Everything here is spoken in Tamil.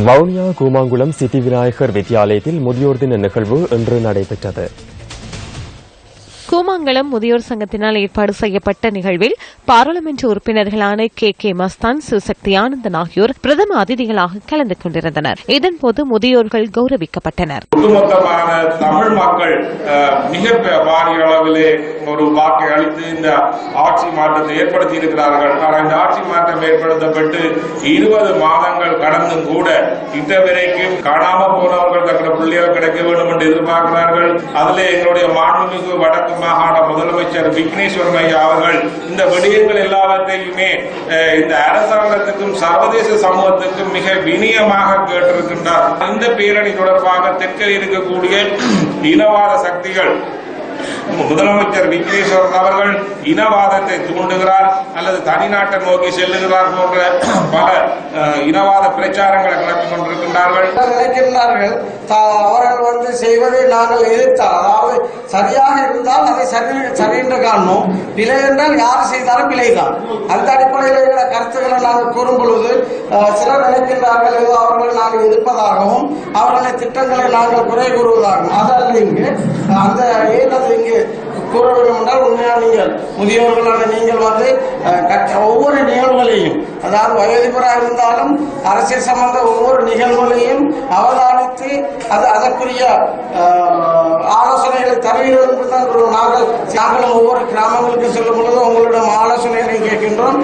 வவுனியா கூமாங்குளம் சித்தி விநாயகர் வித்தியாலயத்தில் முதியோர் தின நிகழ்வு இன்று நடைபெற்றது. கூமாங்குளம் முதியோர் சங்கத்தினால் ஏற்பாடு செய்யப்பட்ட நிகழ்வில் பாராளுமன்ற உறுப்பினர்களான கே மஸ்தான், சிவசக்தி ஆனந்தன் ஆகியோர் பிரதம அதிதிகளாக கலந்து கொண்டிருந்தனர். இதன்போது முதியோர்கள் கௌரவிக்கப்பட்டனர். ஒட்டுமொத்தமான தமிழ் மக்கள் மிக பாரிய அளவிலே ஒரு வாக்கை அளித்து இந்த ஆட்சி மாற்றத்தை ஏற்படுத்தி இருக்கிறார்கள். ஆனால் இந்த ஆட்சி மாற்றம் ஏற்படுத்தப்பட்டு 20 மாதங்கள் கடந்தும் கூட இன்றைவரைக்கும் காணாமல் போனவர்கள் தங்கள் பிள்ளைகள் கிடைக்க வேண்டும் என்று எதிர்பார்க்கிறார்கள். அதிலே எங்களுடைய மாண்புமிகு வடக்கு மாகாண முதலமைச்சர் விக்னேஸ்வரன் ஐயா அவர்கள் இந்த விடயங்கள் எல்லாவற்றையுமே இந்த அரசாங்கத்துக்கும் சர்வதேச சமூகத்துக்கும் மிக வினயமாக கேட்டிருக்கின்றார். இந்த பேரணி தொடர்பாக தெற்கில் இருக்கக்கூடிய இனவாத சக்திகள் முதலமைச்சர் விக்னேஸ்வரன் அவர்கள் இனவாதத்தை தூண்டுகிறார் அல்லது தனிநாட்டை நோக்கி செல்லுகிறார் போன்ற பல இனவாத பிரச்சாரங்களை கிளப்பிக் கொண்டிருக்கின்றார்கள். அவர்கள் செய்வதை நாங்கள் எதிர்த்தால், அதாவது சரியாக இருந்தால் அதை சரி என்று காணணும், பிழை என்றால் யார் செய்தாலும் பிழைதான். அந்த அடிப்படையில் இருக்கிற கருத்துக்களை நாங்கள் கூறும் பொழுது சிலர் நினைக்கின்றார்கள் ஏதோ அவர்களை நாங்கள் எதிர்ப்பதாகவும் அவர்களை திட்டங்களை நாங்கள் குறை கூறுவதாகவும். அதல்ல இங்கு அந்த ஏதாவது இங்கு கூற வேண்டும் என்றால் உண்மையாக நீங்கள் முதியோர்களான நீங்கள் ஒவ்வொரு நிகழ்வுகளையும், அதாவது வயோதிபராக இருந்தாலும் அரசியல் சம்பந்த ஒவ்வொரு நிகழ்வுகளையும் அவதானித்து அதற்குரிய ஆலோசனைகளை தருகிறது என்று தான் நாங்களும் ஒவ்வொரு கிராமங்களுக்கு செல்லும் பொழுது உங்களிடம் ஆலோசனைகளை கேட்கின்றோம்.